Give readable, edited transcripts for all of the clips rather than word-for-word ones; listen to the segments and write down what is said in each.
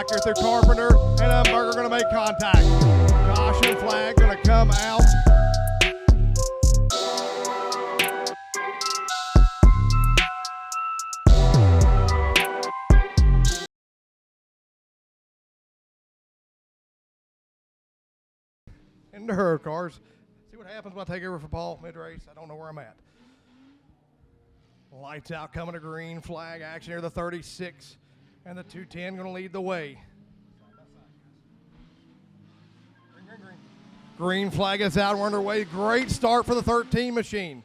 back here through Carpenter, and Umberger going to make contact. Caution flag going to come out. Enduro cars. See what happens when I take over for Paul mid-race. I don't know where I'm at. Lights out, coming to green flag action here. The 36 and the 210 going to lead the way. Green flag is out. We're underway. Great start for the 13 machine.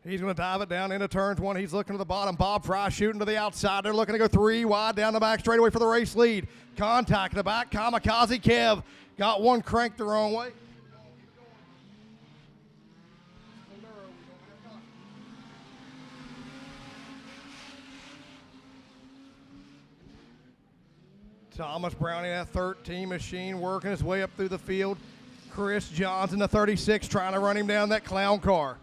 He's going to dive it down into turns one. He's looking to the bottom. Bob Fry shooting to the outside. They're looking to go 3 wide down the back straightaway for the race lead. Contact in the back. Kamikaze Kev got one cranked the wrong way. Thomas Browning, that 13 machine, working his way up through the field. Chris Johns in the 36 trying to run him down that clown car.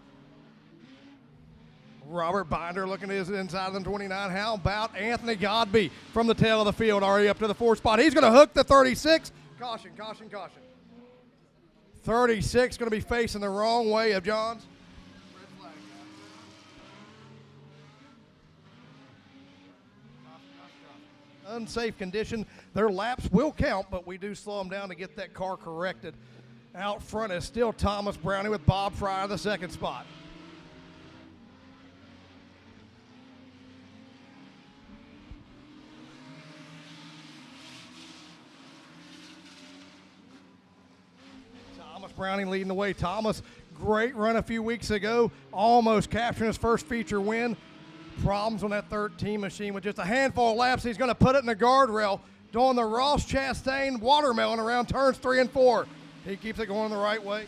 Robert Binder looking to his inside of the 29. How about Anthony Godby from the tail of the field, already up to the 4th spot. He's going to hook the 36. Caution, caution, caution. 36 going to be facing the wrong way of Johns. Red flag, guys. Unsafe condition. Their laps will count, but we do slow them down to get that car corrected. Out front is still Thomas Browning with Bob Fry in the 2nd spot. Thomas Browning leading the way. Thomas, great run a few weeks ago, almost capturing his first feature win. Problems on that 13 machine with just a handful of laps. He's going to put it in the guardrail, doing the Ross Chastain watermelon around turns 3 and 4. He keeps it going the right way.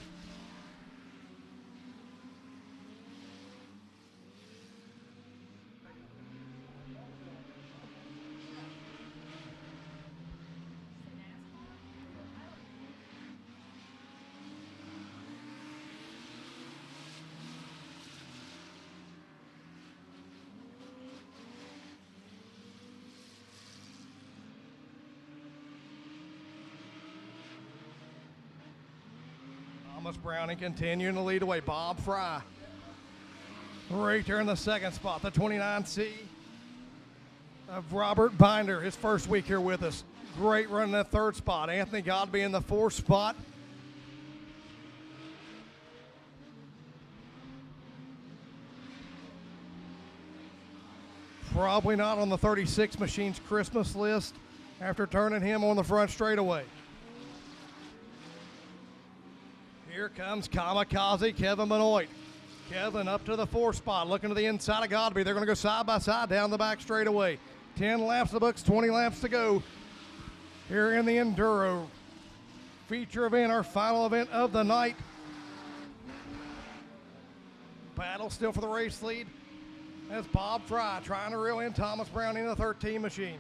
Thomas Browning continuing to lead away. Bob Fry right there in the 2nd spot. The 29C of Robert Binder, his first week here with us. Great run in that 3rd spot. Anthony Godby in the 4th spot. Probably not on the 36 machine's Christmas list after turning him on the front straightaway. Here comes Kamikaze Kevin Benoit. Kevin up to the 4th spot, looking to the inside of Godby. They're going to go side by side down the back straightaway. 10 laps of the books, 20 laps to go here in the Enduro feature event, our final event of the night. Battle still for the race lead as Bob Fry trying to reel in Thomas Browning in the 13 machine.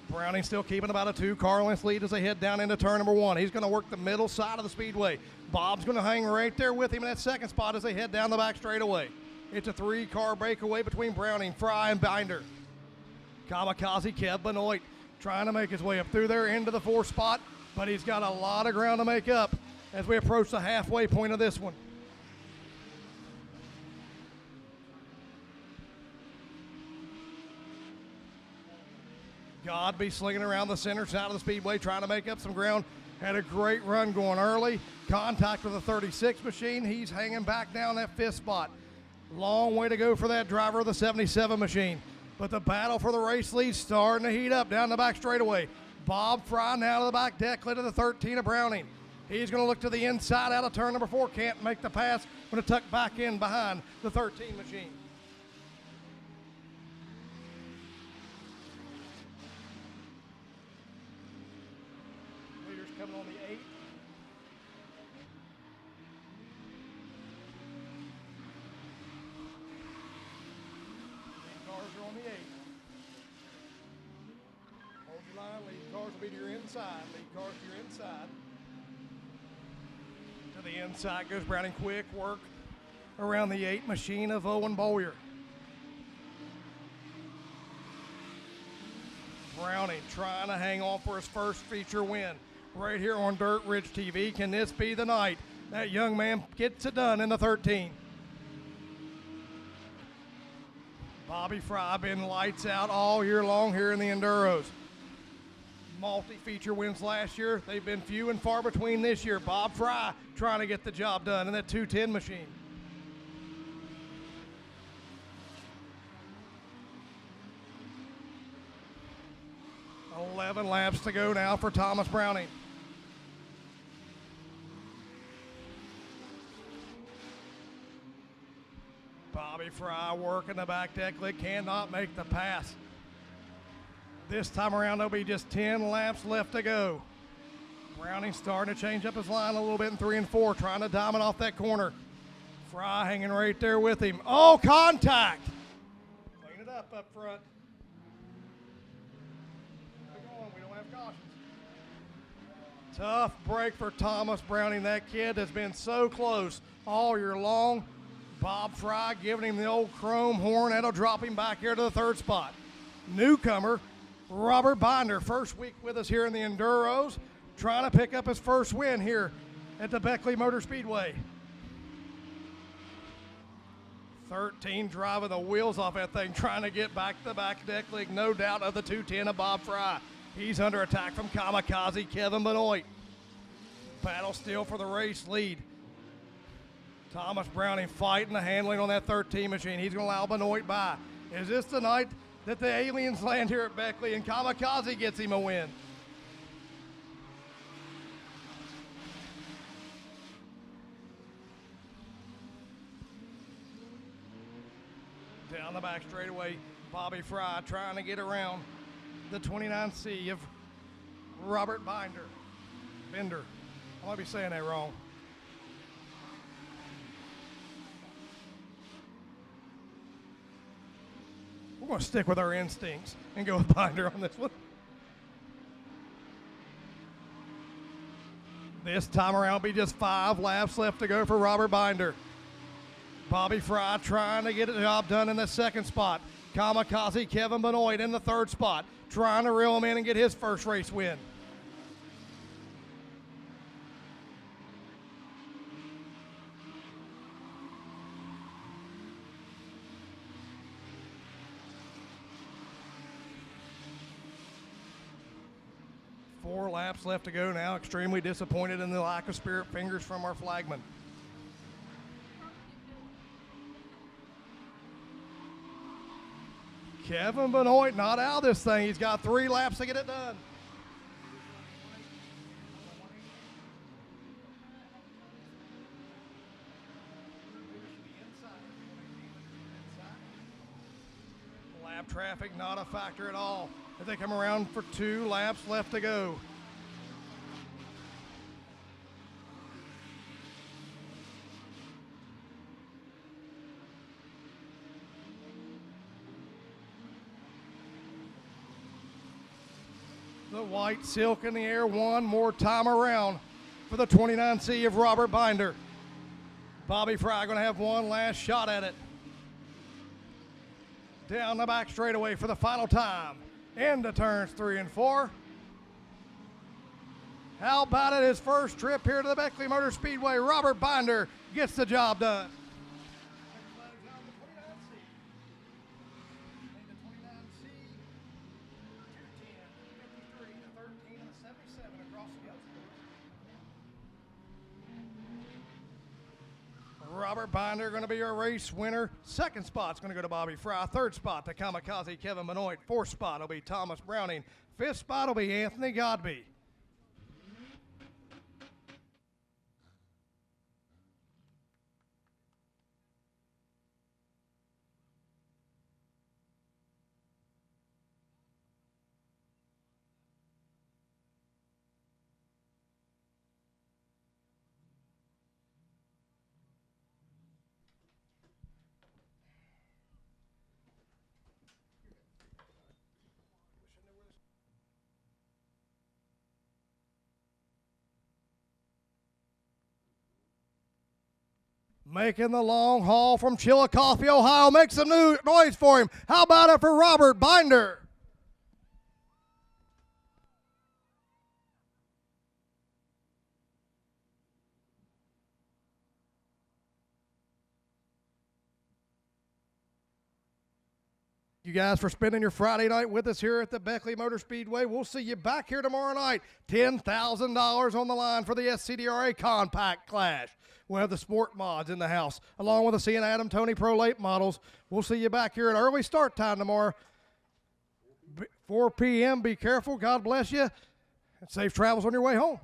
Browning still keeping about a 2-car length lead as they head down into turn number 1. He's going to work the middle side of the speedway. Bob's going to hang right there with him in that 2nd spot as they head down the back straightaway. It's a 3-car breakaway between Browning, Fry, and Binder. Kamikaze Kev Benoit trying to make his way up through there into the 4th spot, but he's got a lot of ground to make up as we approach the halfway point of this one. Godby slinging around the center side of the speedway, trying to make up some ground. Had a great run going early. Contact with the 36 machine. He's hanging back down that 5th spot. Long way to go for that driver of the 77 machine. But the battle for the race lead starting to heat up down the back straightaway. Bob Fry now to the back deck, led to the 13 of Browning. He's going to look to the inside out of turn number 4. Can't make the pass. Going to tuck back in behind the 13 machine. Coming on the 8. Lead cars are on the 8. Hold your line. Lead cars will be to your inside. Lead cars to your inside. To the inside goes Browning. Quick work around the 8 machine of Owen Bowyer. Browning trying to hang on for his first feature win right here on DirtRichTV. Can this be the night that young man gets it done in the 13? Bobby Fry been lights out all year long here in the Enduros. Multi-feature wins last year. They've been few and far between this year. Bob Fry trying to get the job done in that 210 machine. $11 laps to go now for Thomas Browning. Bobby Fry working the back deck, cannot make the pass. This time around, there'll be just 10 laps left to go. Browning starting to change up his line a little bit in 3 and 4, trying to diamond off that corner. Fry hanging right there with him. Oh, contact! Clean it up front. We don't have cautions. Tough break for Thomas Browning. That kid has been so close all year long. Bob Fry giving him the old chrome horn. That'll drop him back here to the 3rd spot. Newcomer, Robert Binder, first week with us here in the Enduros, trying to pick up his first win here at the Beckley Motor Speedway. 13 driving the wheels off that thing, trying to get back to back deck league. No doubt of the 210 of Bob Fry. He's under attack from Kamikaze Kevin Benoit. Battle still for the race lead. Thomas Browning fighting the handling on that 13 machine. He's going to allow Benoit by. Is this the night that the aliens land here at Beckley and Kamikaze gets him a win? Down the back straightaway, Bobby Fry trying to get around the 29C of Robert Binder. I might be saying that wrong. We're going to stick with our instincts and go with Binder on this one. This time around, be just 5 laps left to go for Robert Binder. Bobby Fry trying to get the job done in the 2nd spot. Kamikaze Kevin Benoit in the 3rd spot, trying to reel him in and get his first race win. Four laps left to go now. Extremely disappointed in the lack of spirit fingers from our flagman. Kevin Benoit not out of this thing. He's got 3 laps to get it done. Lap traffic not a factor at all as they come around for 2 laps left to go. The white silk in the air one more time around for the 29C of Robert Binder. Bobby Fry going to have one last shot at it. Down the back straightaway for the final time. Into turns 3 and 4. How about it? His first trip here to the Beckley Motor Speedway. Robert Binder gets the job done. Robert Binder going to be our race winner. 2nd spot's going to go to Bobby Fry. 3rd spot to Kamikaze Kevin Benoit. 4th spot will be Thomas Browning. 5th spot will be Anthony Godby. Making the long haul from Chillicothe, Ohio. Make some noise for him. How about it for Robert Binder? you guys for spending your Friday night with us here at the Beckley Motor Speedway. We'll see you back here tomorrow night. $10,000 on the line for the SCDRA Compact Clash. We'll have the sport mods in the house, along with the C and Adam Tony Pro late models. We'll see you back here at early start time tomorrow, 4 p.m. Be careful. God bless you. And safe travels on your way home.